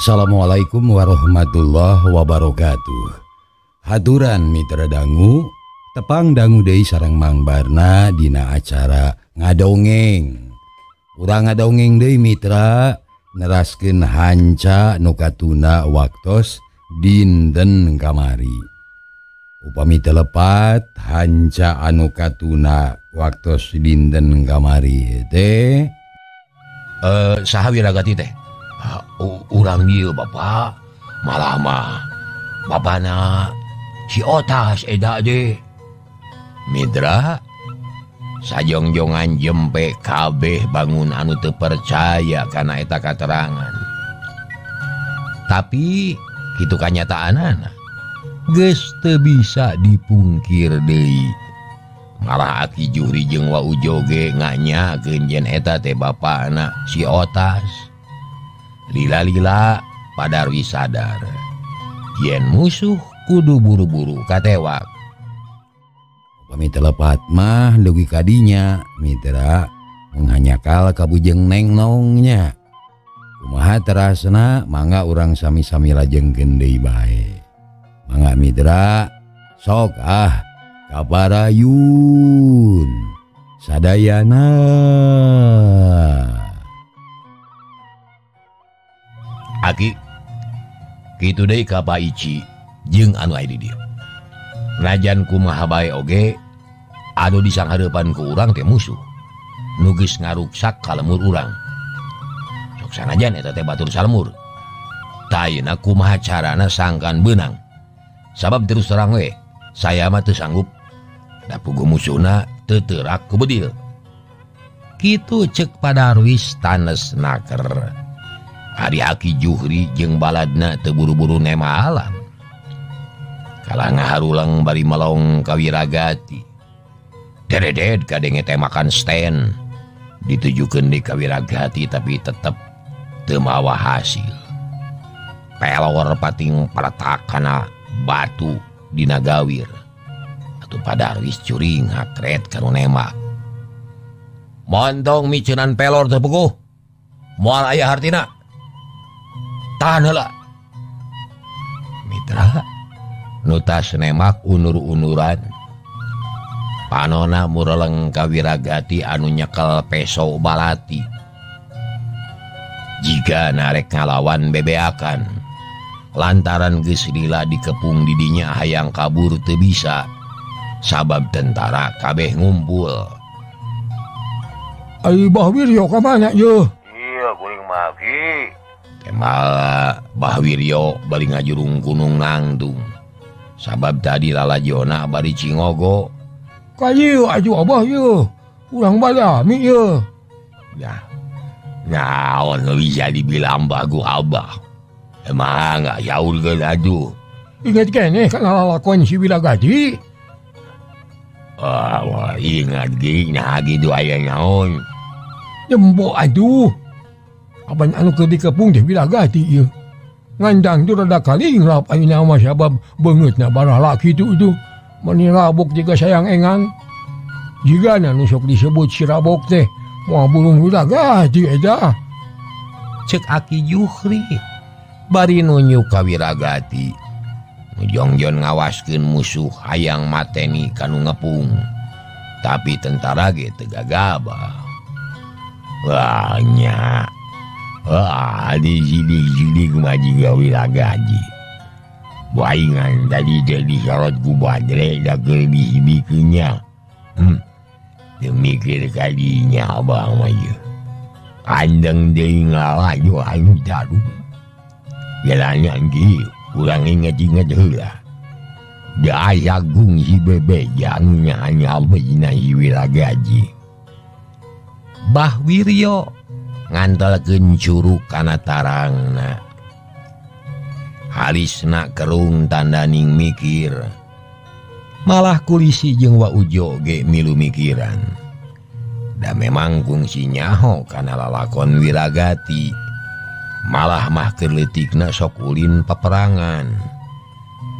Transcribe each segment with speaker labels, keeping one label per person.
Speaker 1: Assalamualaikum warahmatullahi wabarakatuh. Haturan mitra dangu, tepang dangu deui sareng Mang Barna dina acara ngadongeng. Urang ngadongeng deui mitra, neraskeun hanca nu katuna waktos dinten kamari. Upami telepat hanca anu katuna waktos dinten kamari teh
Speaker 2: saha wiragati teh? Urang dieu Bapak, malah mah bapana si Otas eda de. Mitra sajongjongan jempe kabeh bangun anu teu percaya kana eta katerangan. Tapi kitu kanyataanana geus teu bisa dipungkir deui. Malah Aki Juhri jeung Wa Ujo ge nganyakeun yen eta teh bapana si Otas. Lila-lila Padarwi sadar yen musuh kudu buru-buru katewak.
Speaker 1: Upami telepat mah leuwih kadinya mitra menghanyakal kabujeng Neng Nongnya. Kumaha terasna mangga urang sami-sami lajengkeun deui bae. Mangga mitra sok kabarayun sadayana.
Speaker 2: Aki kitu deui ka Pak Ici jeung anu aya di dieu. Najan kumaha bae oge anu disanghareupan ku urang teh musuh nu geus ngaruksak kalemur urang. Sok sanajan eta teh batur salemur. Tah ayeuna kumaha carana sangkan beunang. Sabab terus terang we, saya mah teu sanggup da puguh musuhna teu teurak ku bedil. Kitu ceuk Padarwis tanes naker. Ari Aki Juhri jeung baladna teu buru-buru nema alam. Kala ngaharulang bari melong ka Wiragati. Dereded kadenge teh makan stand ditujukeun di ka Wiragati tapi tetep teu mawa hasil. Pelor pating paletak kana batu dina gawir. Atuh Padarwis curing hakret kanu nema. Montong miceunan pelor teu puguh. Moal aya hartina. Tahan heula. Mitra nu tas nemak unur-unuran. Panona mureleng ka Wiragati anu nyekel peso balati. Jiga narek ngalawan bebeakan. Lantaran geus lila dikepung di dinya hayang kabur teu bisa. Sabab tentara kabeh ngumpul.
Speaker 3: Ai Bahwiryo ka mana ye?
Speaker 4: Iya, kuring mah Ki.
Speaker 2: Kemal Bahwiryo bari ngajurung gunung Nangtung. Sabab tadi lalajona bari Cingogo.
Speaker 3: Kayu aju Abah ye. Urang balami ye.
Speaker 2: Ya. Naon bisa dibilang bagu Abah. Emang gak yaul ke aduh.
Speaker 3: Ingat kene kana lalakon si Wiragati.
Speaker 2: Wah, ingat ge nah gitu aya naon.
Speaker 3: Jembo aduh. Aban anu keur dikepung teh Wiragati ye. Ngandang tu rada kalingrap ayeuna mah sabab beungeutna barah laki tu mani rabok jiga sayang engang. Jigana nu sok disebut si rabok teh moal burung Wiragati eta.
Speaker 2: Cek Aki Juhri bari nunjuk ka Wiragati. Nu jongjon ngawaskeun musuh hayang mateni kanu ngepung. Tapi tentara ge teu gagabah. Wah nya. Wah, di sini mah juga Wiragati. Baingan tadi jadi sorot ku Badre da keur dihibikeunnya. Teu mikir kadinya Abah mah ye. Kandeng deui ngalaju anu taruh. Jalannya kieu urang inget-inget heula. Da Agung si Bebejang nya beuna si Wiragati. Bahwiryo ngantelkeun curug kana tarangna. Halisna kerung tandaning mikir. Malah Kulisi jeung Wa Ujo ge milu mikiran. Da memang kungsi nyaho kana lalakon Wiragati. Malah mah keur leutikna sok ulin peperangan.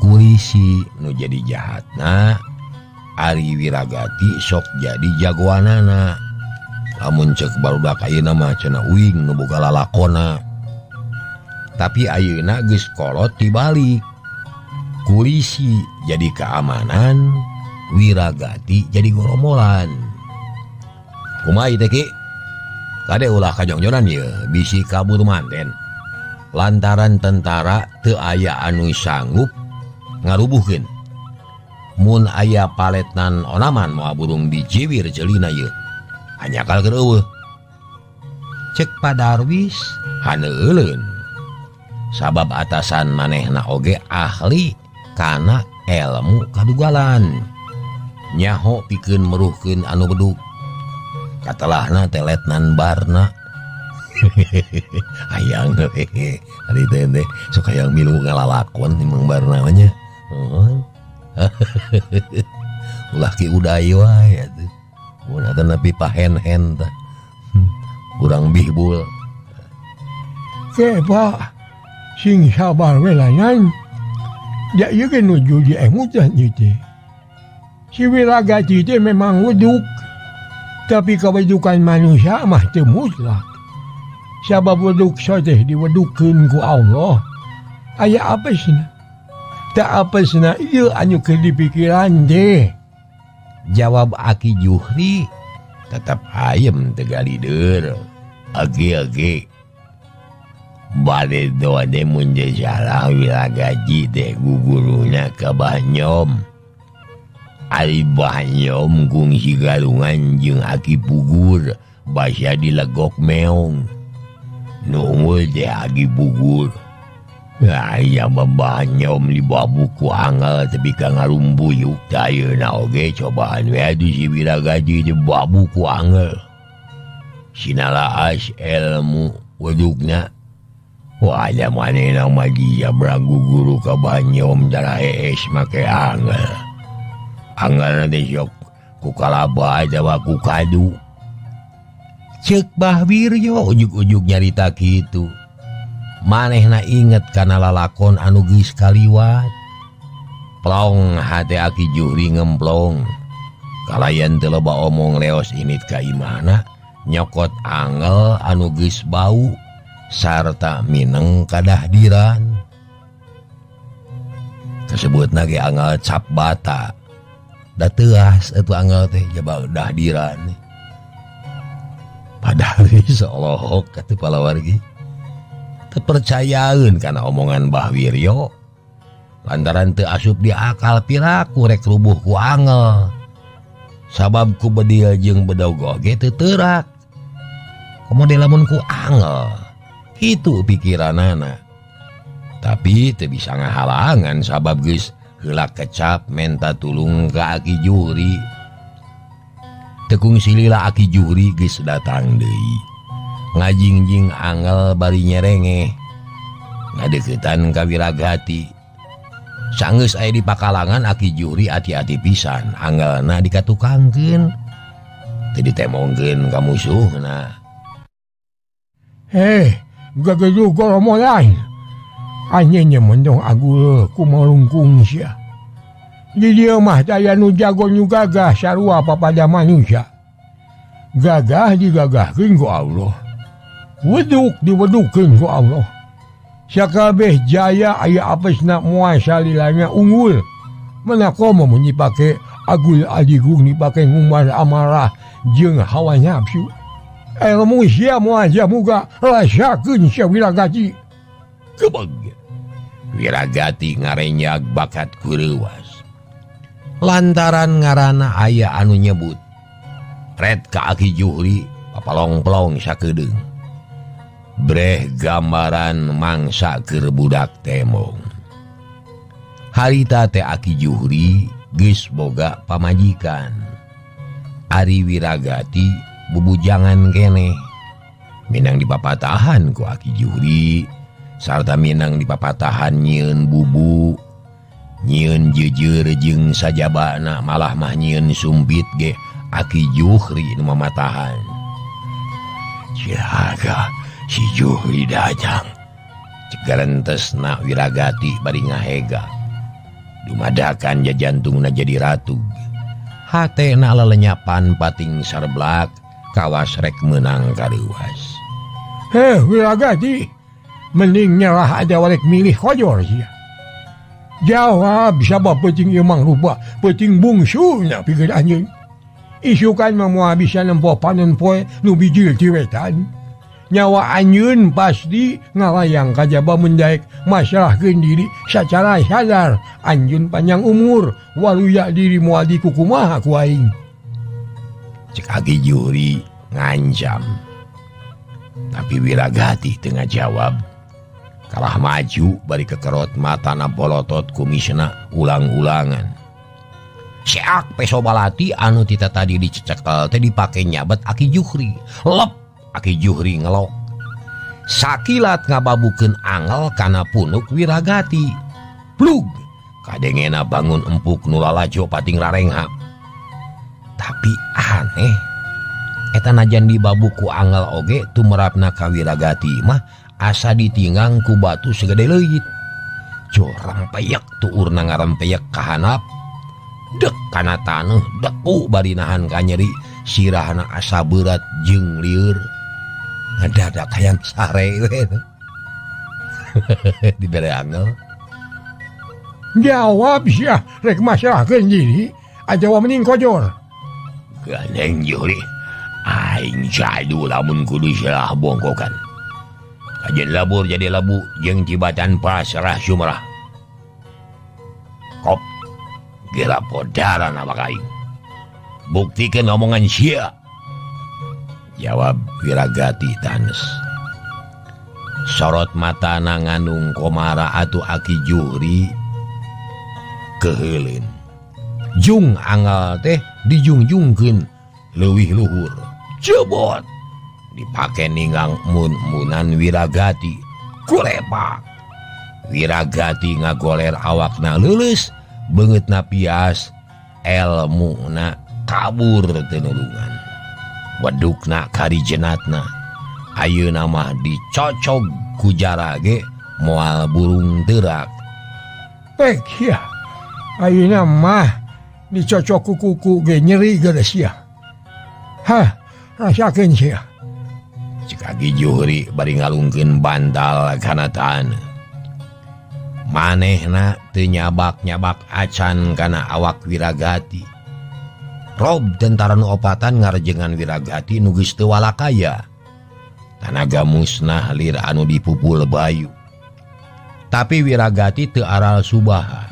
Speaker 2: Kulisi nu jadi jahatna, ari Wiragati sok jadi jagoanana. Lamun cek barudak ayeuna mah cenah uing nu boga lalakonna. tapi ayeuna geus kolot tibalik. Kulisi jadi keamanan, Wiragati jadi goromolan. Kumaha teh Ki? Kade ulah kajongjonan ye bisi kabur manten. Lantaran tentara teu aya anu sanggup ngarubuhkeun. Mun aya paletnan onaman moal burung dijiwir jelina ye. Hanyakal keur eueuh. Cek Padarwis haneuleun. Sabab atasan manehna oge ahli kana ilmu kadugalan. Nyaho pikeun meruhkeun anu bedug. Katelahna teh Letnan Barna. Hayang ari teh sok hayang milu ngalalakon timang Barna nya. Ulah ki uday wae atuh. Mun atuh nepi pahen-hen tah. Urang bihbul.
Speaker 3: Ke Pak, sing sabar we langan. Ya ieu ge nuju di emutan ieu teh. Si Wiragati teh memang weduk. Tapi kewedukan manusia mah teu mutlak. Sabab weduk teh diwedukeun ku Allah. Aya apesna? Tak apesna ieu anu keur dipikiran teh.
Speaker 2: Jawab Aki Juhri, tetap ayem tegalider. Age bade doa de mun salah Wiragati teh guguruna ka Bahnyom. Ari Bahnyom kung si Galungan jeung Aki Pugur basa dilegok meong. Nungul teh Aki Pugur. Aya Bahnyom libabu ku angel tapi ka ngarumbuyuk teh ayeuna oge cobaan we atuh si Wiragati teh babu ku angel. Sinalaas ilmu wedukna. Wala manehna mah dia bragu guru ka Bahnyom darah es make angel. Anggalna teh sok ku kalaba jawa ku kadu. Ceuk Bahwiryo ujug-ujug nyarita kitu. Manehna inget kana lalakon anu geus kaliwat. Plong hate Aki Juhri ngemplong. Kalayan teu loba omong leos init ka imahna, nyokot angel anu geus bau sarta mineng kadahdiran. Kasebutna ge angel cap bata. Da teuas atuh angel teh jaba dahdiran. Padahal seolohok kata palawargi terpercayaeun kana omongan Bahwiryo. Lantaran teu asup di akal piraku rek rubuh ku angel. Sabab ku bedil jeung bedogoh ge teu teurak. Komo lamun ku angel. Kitu pikiranana. Tapi teu bisa ngahalangan sabab geus heula kecap menta tulung ka Aki Juhri. Tekung silila Aki Juhri geus datang deui. Ngajingjing angel bari nyerengeh. Ngadeuketan ka Wiragati. Sanggeus aya di pakalangan Aki Juhri hati-hati pisan. Angelna dikatukangkeun. Teu ditemongkeun ka musuhna.
Speaker 3: Gagaduh goromolan. Anyenya mendong agul kumalungkung sia. Di dia mah daya nu jago nu gagah sarua pada manusia. Gagah digagahkeun ku Allah. Weduk diwedukeun ku Allah. Sakabeh jaya aya apesna moal salilanya unggul. Manakomo mun dipake agul adigung dipake ngumar amarah jeung hawa nafsu. Ilmu sia moal jamuga rasakeun sia Wiragati.
Speaker 2: Kebeg. Wiragati ngarenyag bakat kureuwas. Lantaran ngaranna aya anu nyebut. Red ka Aki Juhri papalong-pelong sakedeung. Breh gambaran mangsa keur budak temong. Harita teh Aki Juhri geus boga pamajikan. Ari Wiragati bubujangan keneh. Minang dipapatahan ku Aki Juhri. Sarta minang dipapatahan nyieun bubu, nyieun jeujeur jeung sajabana malah mah nyieun sumpit ge Aki Juhri nu mamatahan. Jaga si Juhri datang. Cek garentesna Wiragati bari ngahega. Dumadakan jantungna jadi ratu. Hatena lelenyapan pating sarblak kawas rek meunang kareuwas.
Speaker 3: Wiragati. mending nyerah ada walek milih kojor sih. Jawab sabab peuting ieu mangrupa peuting bungsuna pikeun anjeun. Isukan mamua bisa nempo panen poe nu bijil ti wetan. Nyawa anjeun pasti ngalayang kajaba mendaek masalahkeun diri secara sadar anjeun panjang umur waluya diri moal dikukumaha ku aing.
Speaker 2: Cek Aki Juhri ngancam. Tapi Wiragati tengah jawab. Kalah maju bari kekerot matana bolotot kumisna ulang-ulangan. Seak pesobalati anu tita tadi dicecekel teh dipake nyabet Aki Juhri. Lep Aki Juhri ngelok. Sakilat ngababukeun angel kana punuk Wiragati. Plug kadengena bangun empuk nu lalajo pating rarenghap. Tapi aneh eta najan dibabuku angel oge tumrapna ka Wiragati mah asa ditinggang ku batu segede leuyit. Jorang peyek tuurna ngarempeyek ka handap. Dek kana taneuh deku bari nahan ka nyeri sirahna asa berat jeung lieur. Ngadadak hayang sare we. Dibere angel.
Speaker 3: Jawab sia rek masalahkeun diri ajawa mending kojor.
Speaker 2: Ganeng Juhri, aing jadu lamun kudu salah bongkokan. Kajen labur jadi labu jeung cibatan pasrah sumrah. Kop, gila podaran apa aing. Buktikeun omongan sia. Jawab Wiragati tanes. Sorot matana ngandung komara atuh Aki Juhri keheuleun. Jung angel teh dijungjungkeun leuwih luhur. Cebot dipake ninggang mun-munan Wiragati. Kulepak. Wiragati ngagoler awakna leuleus, beungeutna pias, elmuna kabur tenulungan. Wedukna kari jenatna. Ayeuna mah dicocog ku jarage moal burung teurak.
Speaker 3: Pek ya. Ayeuna mah dicocok ku kuku ge nyeri geus sia. Hah, rasakeun sia.
Speaker 2: Cek Aki Juhri bari ngalungkeun bantal kana taneuh. Manehna teu nyabak-nyabak acan kana awak Wiragati. Rob tentara nu opatan ngarejengan Wiragati nu geus teu walakaya. Tanaga musnah lir anu dipupul bayu. Tapi Wiragati teu aral subaha.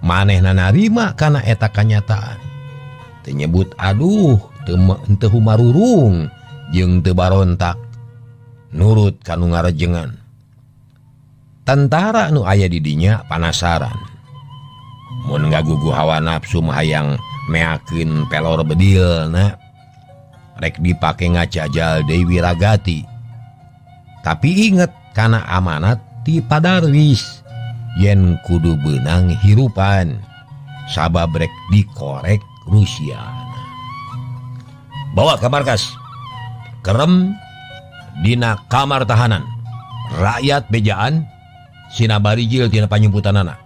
Speaker 2: Manehna narima kana eta kanyataan. Teu nyebut aduh, teu humarurung jeung teu barontak. Nurut kanu ngarejengan. Tentara nu aya di dinya panasaran. Mun ngagugu hawa nafsu hayang meakeun pelor bedilna. Rek dipake ngajajal deui Wiragati. Tapi inget kana amanat ti Padarwis yen kudu beunang hirupan sabab rek dikorek Rusia. Bawa ke markas. Kerem dina kamar tahanan. Rakyat bejaan sinabarijil tina panyumputanana.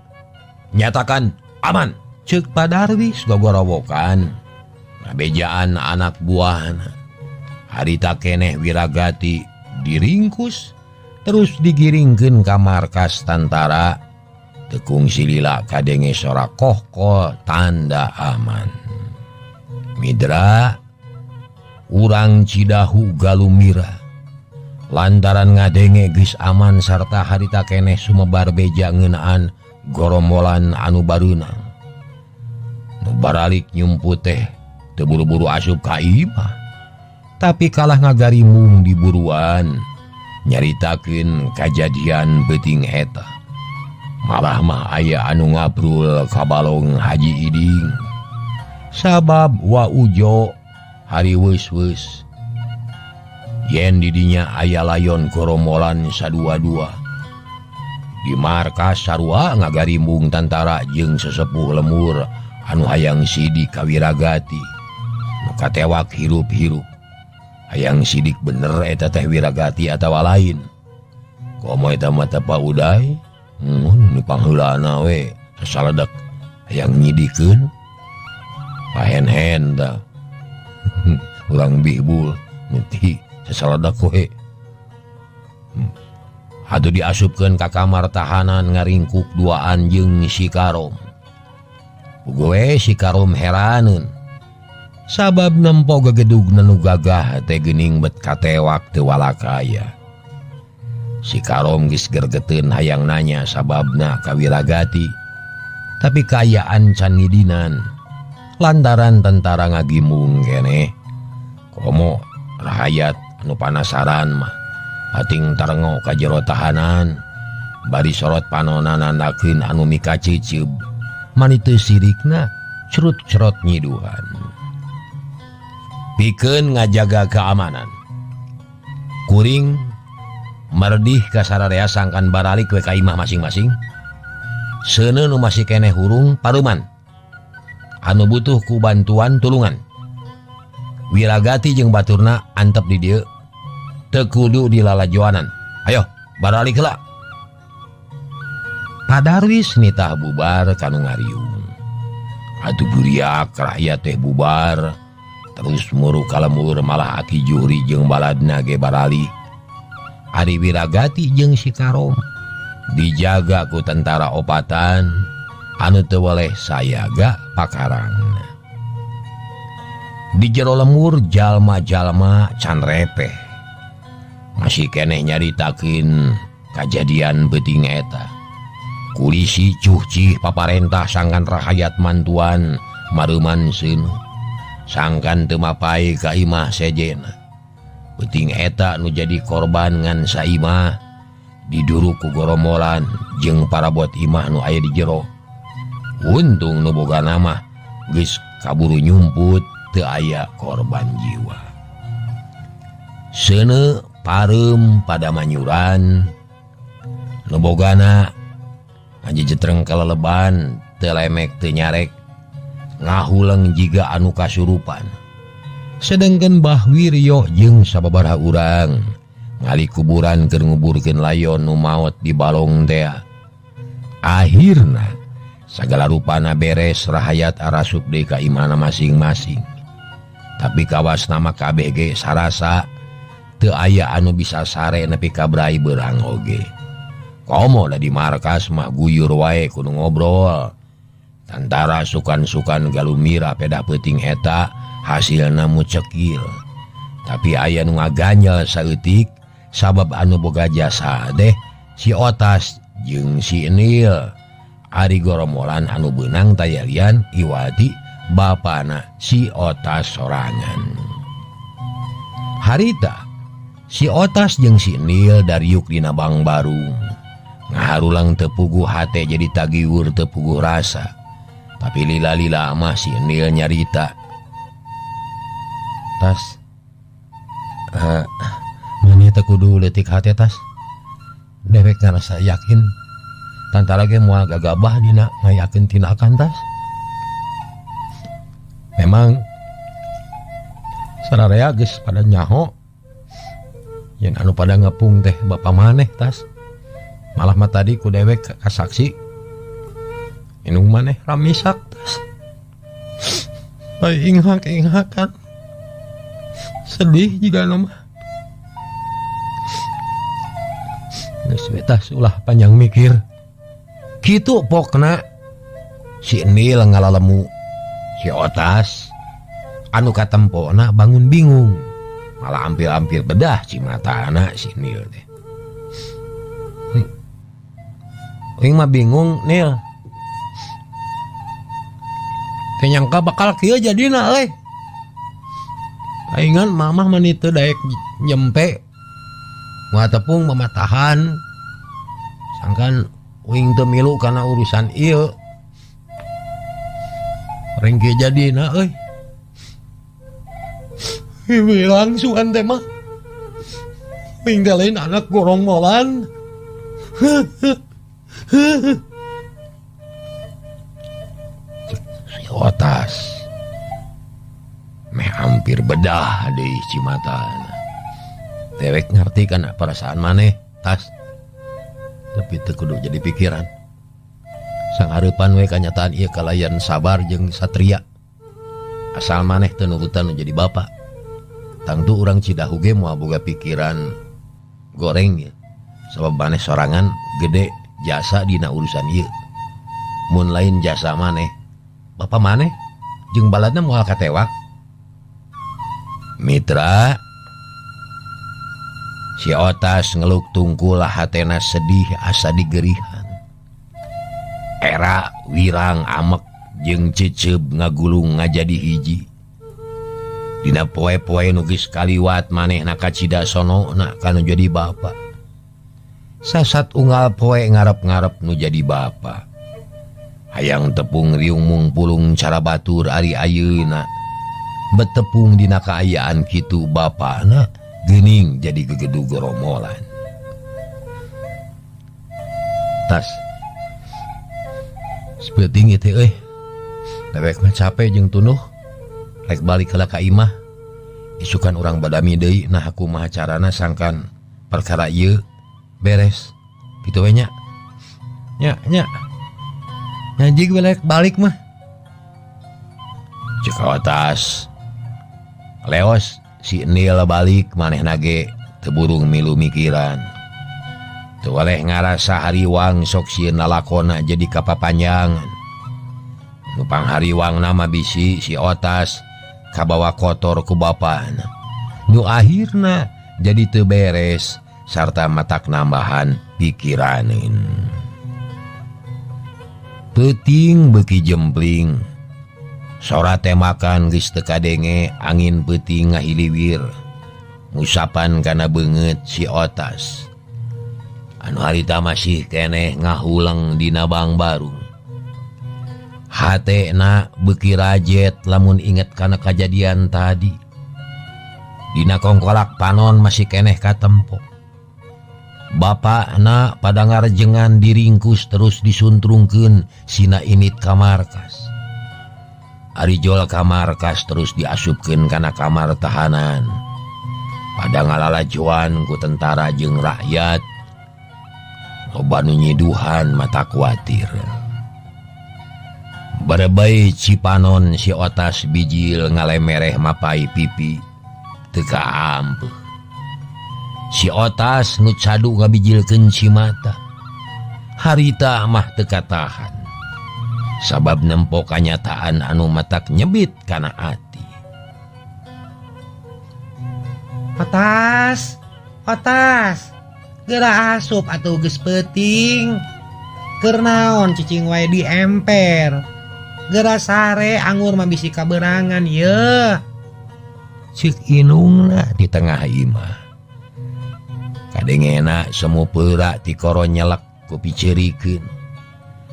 Speaker 2: Nyatakan aman. Ceuk Padarwis gogorowokan. Bejaan anak buahna. Harita keneh Wiragati diringkus terus digiringkeun ka markas tantara. Tekung silila kadenge sora kohko tanda aman. Midra urang Cidahu galumira. Lantaran ngadenge geus aman sarta harita keneh sumebar beja ngeunaan gorombolan anu bareunang. Nu baralik nyumput teh teu buru-buru asup ka imah. Tapi kalah ngagarimung di buruan nyaritakeun kajadian beuting eta. Malah mah aya anu ngabrul ka balong Haji Iding. Sabab wa ujo hari weus-weus. Yen di dinya aya layon gorombolan sadua-dua. Di markas sarua ngagarimbung tantara jeung sesepuh lemur anu hayang sidik ka Wiragati. Nu katewak hirup-hirup. Hayang sidik bener eta teh Wiragati atawa lain. Komo eta mah teu pauday. Ni pangheulana we sasaledak hayang nyidikeun. Pahen-hen da. Urang bihbul nuti sasaledak we. Atuh diasupkeun ka kamar tahanan ngaringkuk duaan jeung si Karom. Gue si Karom heraneun. Sabab nempo gegedugna nu gagah teh geuning bet katewak teu walakaya. Si Karom geus gergeteun hayang nanya sababna ka Wiragati. Tapi kaayaan can ngidinan. Lantaran tentara ngagimung keneh. Komo rahayat anu panasaran mah pating tarengo ka jero tahanan. Bari sorot panonan nandakeun anu mika ceuceub. Man itu sirikna cerut-cerot nyiduhan. Pikeun ngajaga keamanan. Kuring merdih ka sararea sangkan baralik we ka imah masing-masing. Seuneu nu masih keneh hurung paruman. Anu butuh ku bantuan tulungan. Wiragati jeung baturna antep di dieu. Teu kudu dilalajoanan. Ayo baralik heula. Padarwis nitah bubar kanu ngariung. Atuh buriak rakyat teh bubar. Terus muru kalemur malah Aki Juhri jeung baladna ge barali. Ari Wiragati jeung si Karom dijaga ku tentara opatan anu teu weleh sayaga pakarang. Di jero lemur jalma-jalma can repeh. Masih keneh nyaritakeun kajadian beuting eta. Kulisi cuhcih paparentah sangkan rahayat mantuan mareuman seuneu. Sangkan teu mapai ka imah sejena. Beuting eta nu jadi korban ngan saimah diduru ku gorombolan jeung parabot imah nu aya di jero. Untung nu boga nama geus kaburu nyumput teu aya korban jiwa. Seuneu pareum pada manyuran nu bogana ngajejetreng kaleleban teu lemek teu nyarek ngahuleng jiga anu kasurupan. Sedengkeun Bah Wiryo jeung sababaraha urang ngali kuburan keur nguburkeun layon nu maot di balong teh. Akhirna sagala rupana beres rahayat arasup deui ka imahna masing-masing. Tapi kawas nama kabeh ge sarasa teu aya anu bisa sare nepi ka brai beurang oge. Komo da di markas mah guyur wae kudu ngobrol. Tantara sukan-sukan galumira pedah peuting eta hasilna mucekil. Tapi aya nu ngaganyel saeutik sabab anu boga jasa deh si Otas jeung si Enil. Ari gorombolan anu beunang tayalian Iwati bapana si Otas sorangan. Harita si Otas jeung si Enil dariuk dina Bang Baru. Ngaharulang teu puguh hate jadi tagiwur teu puguh rasa. Tapi lila-lila mah si Enil nyarita. Tas, mani teu kudu leutik hate Tas. Dewek ngarasa yakin tantara ge moal gagabah dina ngayakeun tindakan Tas. Memang sararea geus pada nyaho yen anu pada ngepung teh bapa maneh Tas. Malah mah tadi ku dewek kasaksi inung maneh ramisak Tas. Bae inghak-inghakan sedih juga nama. Geus we Tas ulah panjang mikir. Kitu pokna si Enil ngalalemu si Otas anu katempona bangun bingung. Malah hampir-hampir bedah cimatana si Enil teh. Uing mah bingung Nil. Teu nyangka bakal kieu jadina euy. Paingan mamah mani teu daek nyempe. Moal tepung mamatahan. Sangkan uing teu milu kana urusan ieu. Reng kieu jadina euy. Bilang suan teh mah. Uing teh lain anak gorombolan. Si Otas meh hampir bedah deui cimatana. Dewek ngarti kana perasaan maneh Tas. Tapi teu kudu jadi pikiran. Sanghareupan we kanyataan ieu kalayan sabar jeung satria. Asal maneh teu nurutan jadi bapa. Tangtu urang Cidahu ge moal boga pikiran goreng ya. Sabab maneh sorangan gede jasa dina urusan ieu. Mun lain jasa maneh, Bapak maneh jeung baladna moal katewak. Mitra, si Otas ngeluk tungkul hatena sedih asa digerihan. Era wirang amek jeung cecep ngagulung ngajadi hiji. Dina poe-poe nu geus kaliwat manehna kacida sonona kanu jadi bapa. Sasat unggal poe ngarep-ngarep nu jadi bapa. Hayang tepung riung mungpulung cara batur ari ayeuna. Betepung dina kaayaan kitu bapana geuning jadi gegedu goromolan. Tas sepenting itu dewek mah capek jeung tunuh rek balik heula ka imah. Isukan urang badami deui nah aku mah carana sangkan perkara ieu beres kitu we nya. Nya jig balik mah cek atas leos si Nil balik manehna ge teu burung milu mikiran. Teu waleh ngarasa hariwang sok sieun lalakonna jadi kapapanjangan. Nu panghariwang nama bisi si Otas kabawa kotor ku bapana. Nu akhirna jadi teu beres sarta matak nambahan pikiraneun. Peuting beuki jempling. Sora teh makan geus teu kadenge angin peuting ngahiliwir. Musapan kana beungeut si Otas. Anu harita masih keneh ngahulang dina Bang Barung. Hatena beuki rajet lamun inget kana kajadian tadi. Dina kongkolak panon masih keneh katempo. Bapakna pada ngarejengan diringkus terus disuntrungkeun sina init ka markas. Ari jol ka markas terus diasupkeun kana kamar tahanan. Pada ngalalajuan ku tentara jeung rakyat. Loba nu nyiduhan mata kuatir. Barebay cipanon si Otas bijil ngalemereh mapai pipi teu kaampuh. Si Otas nu cadu ngabijilkeun cimata. Harita mah teu katahan. Sabab nempo kanyataan anu matak nyebit kana ati.
Speaker 5: Otas, geura asup atuh geus peuting. Keur naon cicing wae di emper. Geura sare anggur mah bisi kaberangan yeuh.
Speaker 2: Cik Inungna di tengah imah. Kadengena semu peura ti koro nyelek ku piceurikeun.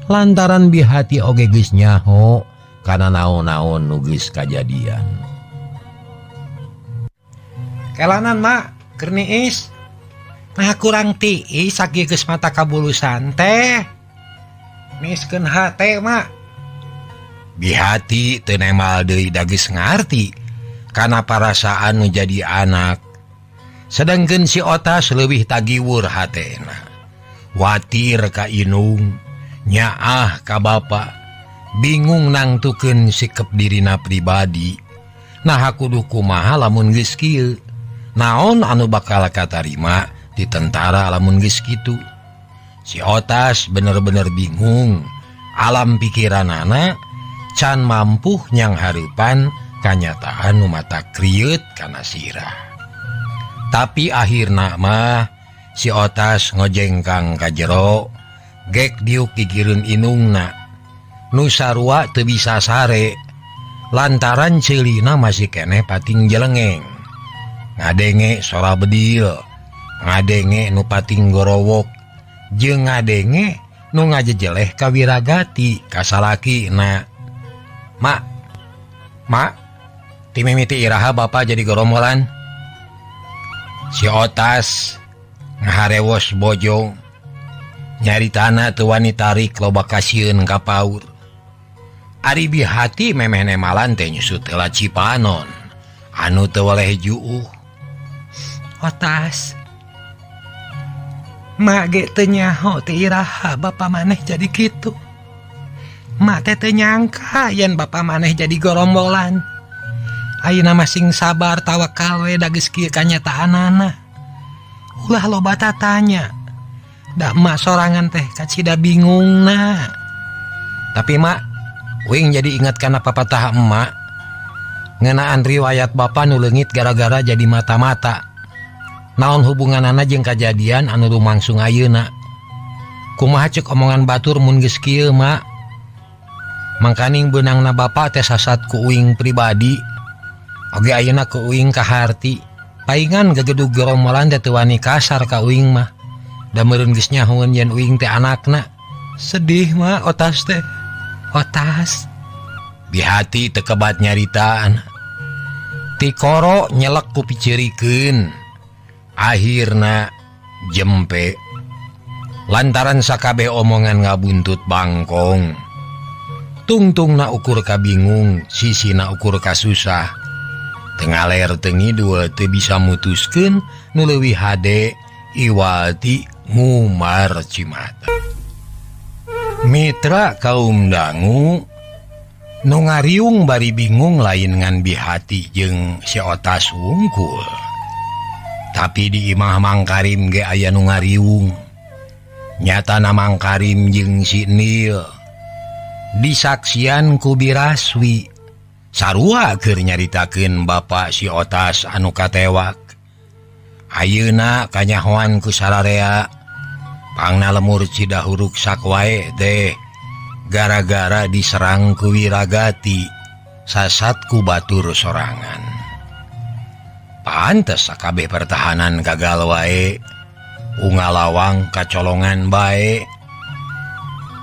Speaker 2: Lantaran bihati oge geus nyaho kana naon-naon nu geus kajadian.
Speaker 5: Kelanan mak, keur niis. Nah kurang tiis sakieu geus mata kabulusan teh. Niiskeun hate mak.
Speaker 2: Bihati teu nemal deui da geus ngarti kana parasaan nu jadi anak. Sedangkeun si Otas leuwih tagiwur hatena. Watir ka Inung, nyaah ka bapa, bingung nangtukeun sikep dirina pribadi. Nah kudu kumaha lamun geus kieu? Naon anu bakal katarima di tentara lamun geus kitu? Si Otas bener-bener bingung. Alam pikiranana can mampuh nyang hareupan kanyataan nu mata krieut kana sirah. Tapi akhirna mah si Otas ngojengkang ka jero, gek diuk pikireun Inungna. Nu sarua teu bisa sare lantaran ceulina masih keneh pating jelengeng. Ngadenge sora bedil, ngadenge nu pating gorowok, jeung ngadenge nu ngajejeleh ka Wiragati ka salakina. Mak, ti mimiti iraha bapa jadi gorombolan. Si Otas ngaharewos bojo, nyaritana teu wani tarik loba kasieun ka paur. Ari bihati memeh nemalan teh nyusut heula cipanon anu teu waleh juuh.
Speaker 5: Otas, mak ge teu nyaho ti iraha bapa maneh jadi kitu. Mak teh teu nyangka yen bapa maneh jadi gorombolan. Ayeuna masing sabar tawakal we da geus kieu kanyataanana. Ulah loba tatanya. Da emak sorangan teh kacida bingung na. Tapi mak, uing jadi ingat kana papatah emak ngenaan riwayat bapa nu leungit gara-gara jadi mata-mata. Naon hubunganana jeung kajadian anu lumangsung ayeuna? Kumaha ceuk omongan batur mun geus kieu mak? Mangkaning beunangna bapa teh sasat ku uing pribadi. Oge ayeuna ku uing kaharti. Paingan gegedug gerombolan teh teu wani kasar ka uing mah. Da meureun geus nyahoeun yen uing teh anakna. Sedih mah otas teh. Otas. Bihati teu kebat nyaritaan. Ti koro nyelek ku piceurikeun. Akhirna jempe. Lantaran sakabeh omongan ngabuntut bangkong. Tungtungna ukur ka bingung, sisina ukur ka susah. Tengaler tengidul teu bisa mutuskeun nu leuwih hade iwati ngumar cimata. Mitra kaum dangu nu ngariung bari bingung lain ngan bihati jeung si otas wungkul. Tapi di imah Mang Karim ge aya nu ngariung. Nyatana Mang Karim jeung si Nil disaksian ku Biraswi sarua keur nyaritakeun bapa si otas anu katewak. Ayeuna kanyahoan ku sararea pangna lemur Cidahuruk sakwae teh gara-gara diserang ku Wiragati sasat ku batur sorangan. Pantes sakabeh pertahanan gagal wae, ungalawang kacolongan bae.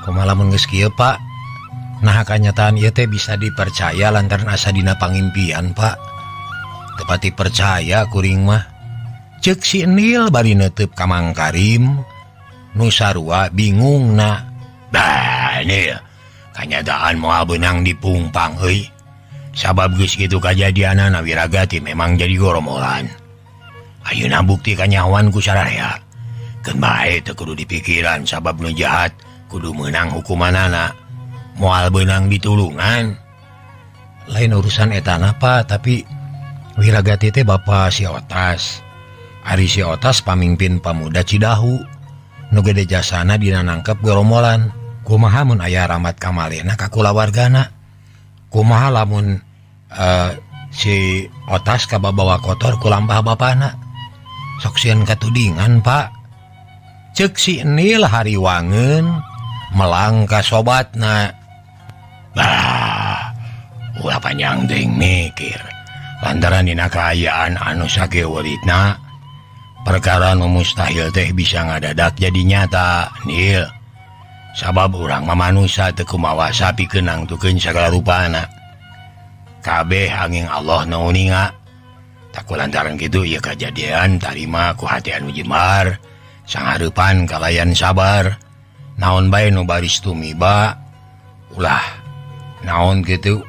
Speaker 5: Kumaha lamun geus kieu Pak? Nah kanyataan ieu teh bisa dipercaya lantaran asa dina pangimpian Pak. Teu pati percaya kuring mah. Ceuk si Nil bari neuteup ka Mang Karim, nu sarua bingungna. Bah Nil, kanyataan moal beunang dipungpang euy. Sabab geus kitu kajadianana Wiragati memang jadi goromolan. Ayeuna bukti kanyahoan ku sararea. Keun bae teu kudu dipikiran sabab nu jahat kudu meunang hukumanana. Moal beunang ditulungan. Lain urusan etana Pak, tapi Wiragati teh bapa si Otas. Ari si Otas pamimpin pamuda Cidahu. Nu gede jasana dina nangkep gerombolan. Kumaha mun aya ramat kamalena ka kulawargana? Kumaha lamun si Otas kababawa kotor ku lampah bapana? Sok sieun katudingan Pak. Ceuk si Nil hariwangeun melang ka sobatna. Bah, ulah panjang deung mikir. Lantaran dina kaayaan anu sageueuritna, perkara nu mustahil teh bisa ngadadak jadi nyata, Nil. Sabab urang mah manusia teu kumaha sapikeun nangtukeun sagala rupana. Kabeh angin Allah nu uninga. Taku lantaran kitu ieu kajadian tarima ku hati anu jembar, sangareupan kalayan sabar. Naon bae nu baris tumiba, ulah naon kitu.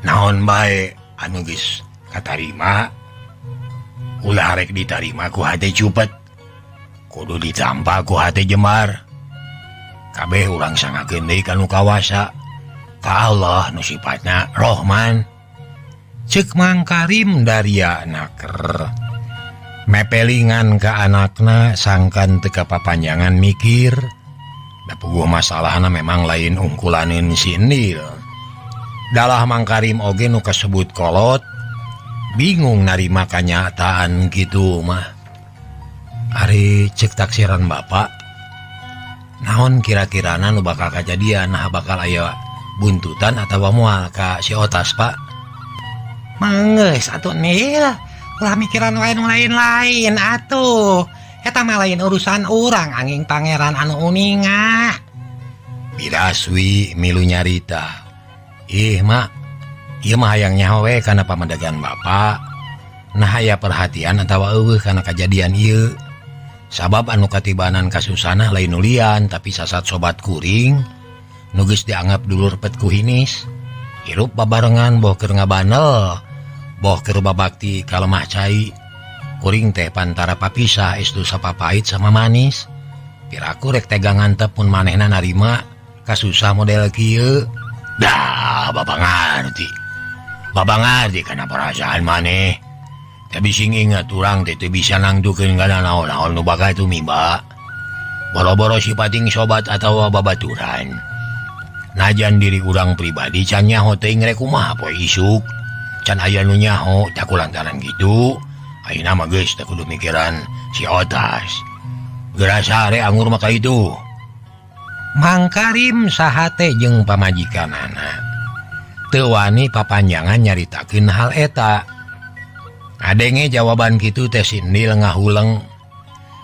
Speaker 5: Naon bae anu geus katarima, ulah rek ditarima ku hate cupet, kudu ditampa ku hate jembar. Kabeh urang sangakeun deui ka nu kawasa, ka Allah nu sifatna Rahman. Ceuk Mang Karim daria naker. Mepelingan ka anakna sangkan teu kapapanjangan mikir. Da puguh masalahna memang lain ungkulaneun si Nil. Dalah Mang Karim oge nu kasebut kolot, bingung narima kanyataan gitu mah. Ari cek taksiran bapak, naon kira-kirana nu bakal kajadian, nah bakal aya buntutan atawa moal ka si Otas Pak? Manggeus atuh Nil, ulah mikiran lain-lain atuh. Eta mah lain urusan urang angin pangeran anu uninga.
Speaker 2: Biraswi milu nyarita. Ih mak, ieu mah hayang nyaho we kana pamadegan bapak. Nah aya perhatian atawa eueuh kana kajadian ieu. Sabab anu katibanan kasusana lain nulian tapi sasat sobat kuring nu geus dianggap dulur pet ku hinis. Hirup babarengan boh keur ngabanel, boh keur babakti ka lemah cai. Kuring teh pantara papisah estu sapapait sama manis. Piraku rek tegangan tep mun manehna narima kasusah model kieu. Dah, Bapak ngerti. Bapak ngerti kana perasaan maneh. tapi sing ingat urang teh bisa nangtukeun kana naon-naon nu bakal tumiba. Boro-boro sipating sobat atau babaturan. Najan diri urang pribadi can nyaho teh ngrek kumaha poe isuk. Can aya nu nyaho tak kulantaran gitu. Ayeuna mah geus teu kudu mikiran si otas. Gerasa are anggur maka itu. Mang Karim sahate jeung pamajikanana. Teu wani papanjangan nyaritakeun hal eta. Adenge jawaban kitu teh Sindil ngahuleng.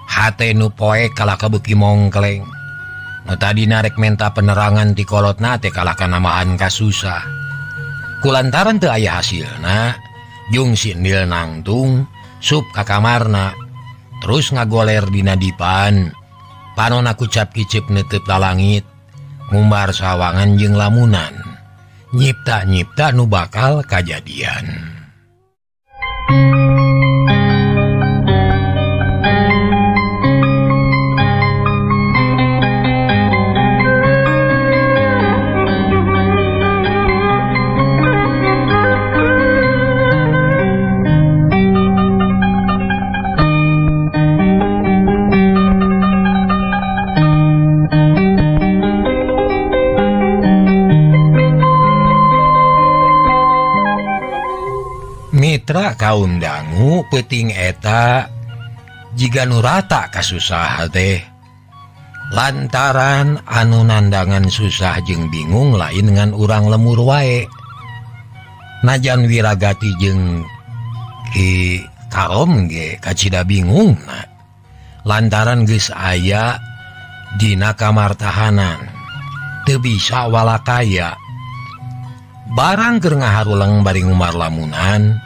Speaker 2: Hate nu poek kalah kabeuki mongkleng. Nu tadina rek menta penerangan ti kolotna teh kalah kanamahan kasusah. Kulantaran teu aya hasilna, jeung Sindil nangtung sup ka kamarna. Terus ngagoler dina dipan. Panonna kucap kicep neuteup lalangit. Ngumbar sawangan jeung lamunan. Nyipta-nyipta nu bakal kajadian. Mitra kaum dangu peuting eta jiga nu rata kasusah teh. Lantaran anu nandangan susah jeung bingung lain ngan urang lemur wae. Najan Wiragati jeung Ki Karom ge kacida bingung lantaran geus aya dina kamar tahanan teu bisa walakaya. Barang keur ngaharuleng bari ngumbar lamunan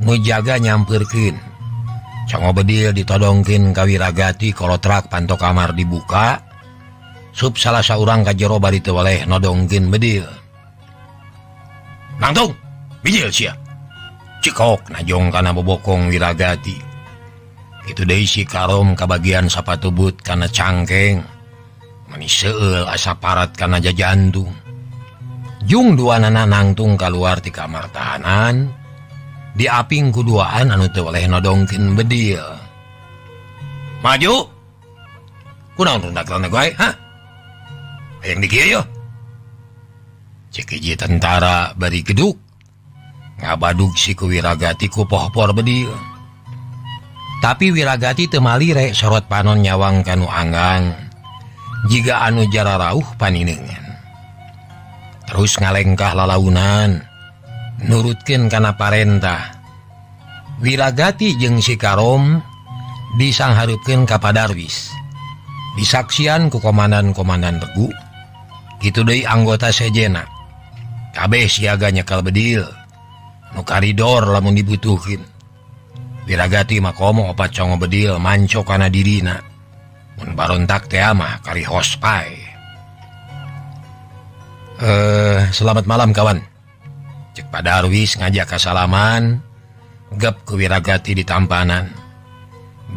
Speaker 2: nu jaga nyampeurkeun. Cango bedil ditodongkeun ka Wiragati kolotrak panto kamar dibuka. Sup salah saurang ka jero bari teu waleh nodongkeun bedil. Nangtung, bijil sia. Cikok najong kana bobokong Wiragati. Kitu deui si Karom kabagian sapatubut kana cangkeng. Manis seueul asa parat kana jajantung. Jung duanana nangtung kaluar ti kamar tahanan. Diaping kuduaan anu teu waleh nodongkeun bedil. Maju. Kunaon rundak-rundak wae, ha? Hayang di kieu. Cek hiji tentara bari geduk. Ngabadug si ku Wiragati ku pohpor bedil. Tapi Wiragati teu malire sorot panon nyawang kanu anggang. Jiga anu jara rauh paninengan. Terus ngalengkah lalaunan. Nurutkeun kana parentah. Wiragati jeung si Karom disanghareupeun ka Padarwis. Disaksian ku komandan-komandan regu. Kitu deui anggota sejena. Kabeh siaga nyekel bedil. Nu karidor lamun dibutuhkeun. Wiragati makomo opat congo bedil manco kana dirina. Mun barontak teh mah karihos pae. Selamat malam kawan. Cek Padarwis ngajak kasalaman. Gep ku Wiragati di tampanan.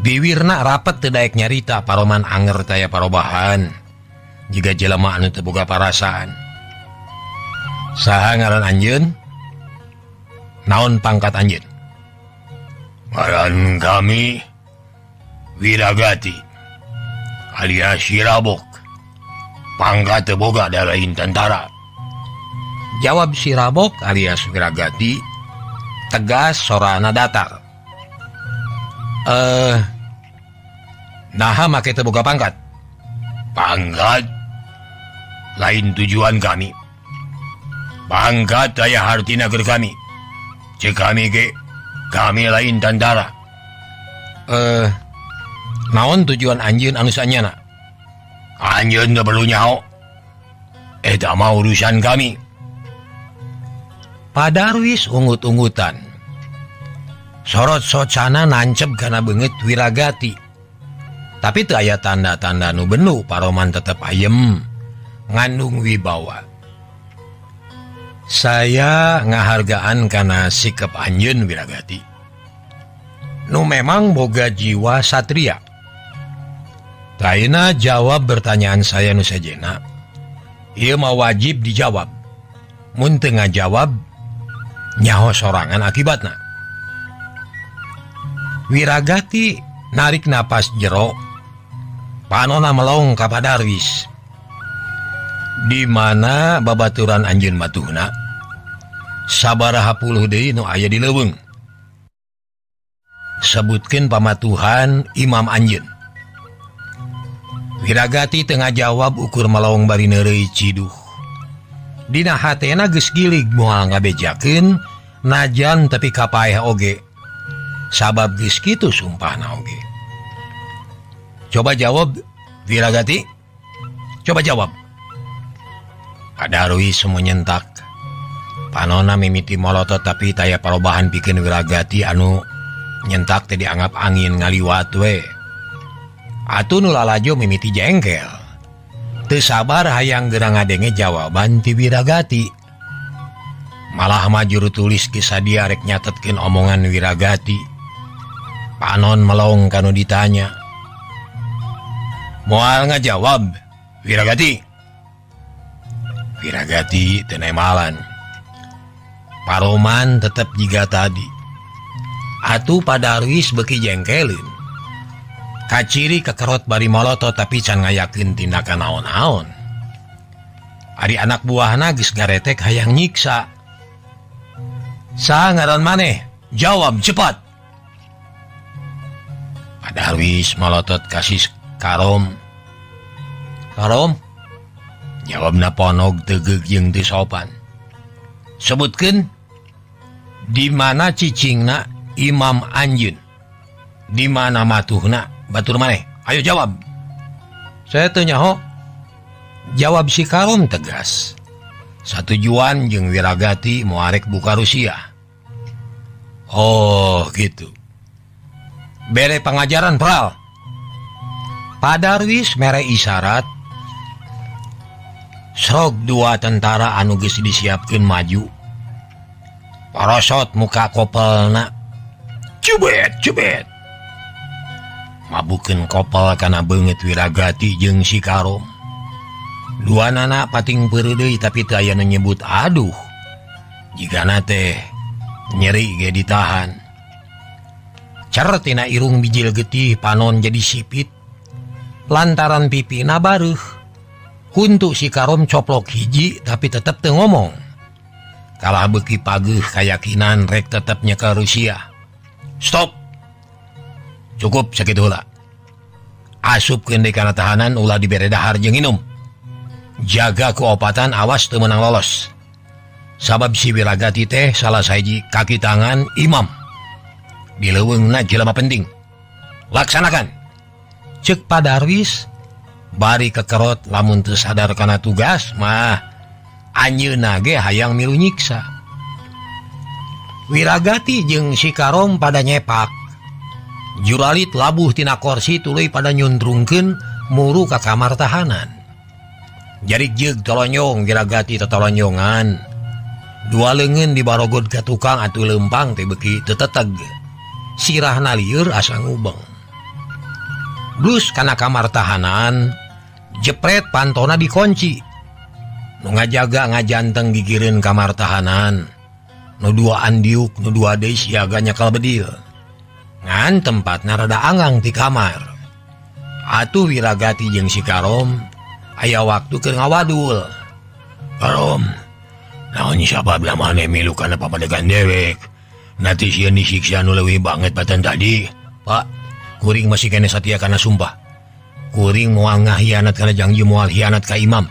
Speaker 2: Biwirna rapet teu daek nyarita paroman anger taya parobahan. Jiga jelema anu teu boga parasaan. Saha ngaran anjeun? Naon pangkat anjeun?
Speaker 4: Ngaran kami Wiragati alias Sirabok. Pangkat teu boga da lain tentara.
Speaker 2: Jawab Sirabok alias Wiragati. Tegas sorana datar. Naha make teu boga pangkat?
Speaker 4: Pangkat lain tujuan kami. Pangkat aya hartina keur kami. Cek kami ge kami lain tentara.
Speaker 2: Naon tujuan anjeun anu saenyana?
Speaker 4: Anjeun teu perlu nyaho. Eta mah urusan kami.
Speaker 2: Padarwis ungut-ungutan. Sorot socana nancep kana beungeut Wiragati. Tapi teu aya tanda-tanda nu benu paroman tetep ayem ngandung wibawa. Saya ngahargaan kana sikap anjeun Wiragati. Nu memang boga jiwa satria. Taina jawab pertanyaan saya nu sajena. Ieu mah wajib dijawab. Mun teu ngajawab nyaho sorangan akibatna. Wiragati narik napas jero, panonna melong ka Padarwis. Di mana babaturan anjeun matuhna sabaraha puluh deui nu aya di leuweung. Sebutkeun pamatuhan Imam anjeun. Wiragati teu ngajawab ukur melong bari neureui ciduh. Dina hatena geus gilig moal ngabejakeun najan tepi kapaeh oge. Sabab geus kitu sumpahna oge. Coba jawab Wiragati. Coba jawab. Padarwis menyentak. Panonna mimiti molotot tapi taya parobahan pikeun Wiragati anu nyentak teh dianggap angin ngaliwat we. Atuh nu lalajo mimiti jengkel. Teu sabar hayang geura ngadenge jawaban ti Wiragati. Malah majur tulis kisah dia rek nyatetkeun omongan Wiragati. Panon melong kanu ditanya. Moal ngajawab Wiragati. Wiragati teu nemalan. Paroman tetep jiga tadi. Atuh Padarwis beuki jengkelin. Kaciri kekerot bari molotot tapi can ngayakeun tindakan naon-naon. Ari anak buahna geus garetek hayang nyiksa. Saha ngaran maneh? Jawab cepat. Padarwis molotot kasih Karom. Karom? Jawabna ponog tegeug jeung teu sopan. Sebutkeun di mana cicingna Imam anjeun? Di mana matuhna? Batur maneh. Ayo jawab. Saya teu nyaho. Jawab si Karom tegas. Satujuan jeung Wiragati moarek buka Rusia. Oh gitu. Bere pengajaran pral. Padarwis mere isyarat. Srog dua tentara anu geus disiapkeun maju. Parosot muka kopelna. Cubet. Mabukeun kopel kana beungeut Wiragati jeung si Karom. Duanana pating peureuh deui tapi teu aya nu nyebut aduh. Jigana teh nyeri ge ditahan. Cer tina irung bijil getih panon jadi sipit. Lantaran pipina bareuh. Huntu si Karom coplok hiji tapi tetep teu ngomong. Kalah beuki pageuh kayakinan rek tetep nyeka Rusia. Stop. Cukup sakitu heula. Asupkeun deui kana tahanan ulah dibere dahar jeung inum. Jaga keopatan awas teu meunang lolos. Sabab si Wiragati teh salah sahiji kaki tangan imam. Di leuweungna jelema penting. Laksanakan. Ceuk Padarwis bari kekerot lamun teu sadar kana tugas mah anjeunna ge hayang milu nyiksa. Wiragati jeung si Karom pada nyepak. Juralit labuh tina kursi tuluy pada nyuntrungkeun muru ka kamar tahanan. Jarik jeug tolonyong Wiragati tetolonyongan. Dua leungeun dibarogod ka tukang atuh leumpang teh beuki teu teteg. Sirahna lieur asa ngubeng. Blus kana kamar tahanan. Jepret pantona dikunci. Nu ngajaga ngajanteng gigireun kamar tahanan. Nu dua andiuk, nu dua deui siaga nyakal bedil. Ngan tempatna rada anggang ti kamar. Atuh Wiragati jeung si Karom aya waktu keur ngawadul. Karom, naon sabab maneh milu kana papadegan dewek? Nanti sieun disiksa nu leuwih banget batan tadi. Pak, kuring masih kene satia kana sumpah. Kuring moal ngahianat kana janji moal hianat ka imam.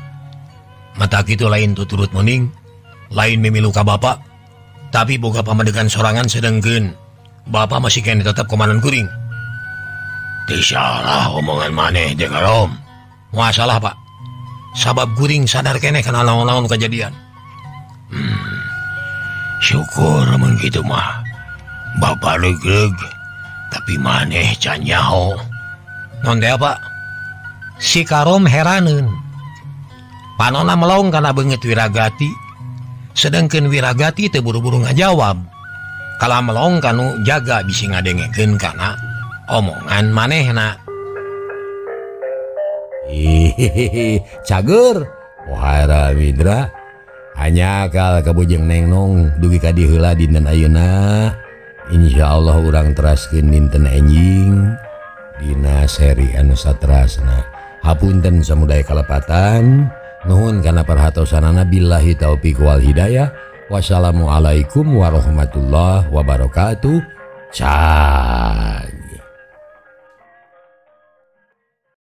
Speaker 2: Mata kitu lain tuturut mending, lain memilu ka bapak. Tapi boga pamadegan sorangan sedengkeun bapak masih kene tetap komandan kuring. Teu salah omongan maneh jeung Karom. Moal salah pak. Sabab kuring sadar kene kana naon-naon kejadian. Syukur mun kitu mah. Bapak leug-leug tapi maneh can nyaho. Non teh apa? Si Karom heraneun. Panonna melong kana beungeut Wiragati. Sedengkeun Wiragati teu buru-buru ngajawab. Kala melong kanu jaga bisi ngadengekeun kana omongan manehna.
Speaker 1: Cager. Wahara Widra. Hanya kal kabujeng Neng Nong dugi ka dieu heula dinten ayeuna. Insya Allah urang teraskeun dinten enjing dina seri anu saterasna. Hapunten samudaya kalepatan. Nuhun kana perhatosanana billahi taufiq wal hidayah. Wassalamualaikum warahmatullahi wabarakatuh. Cai.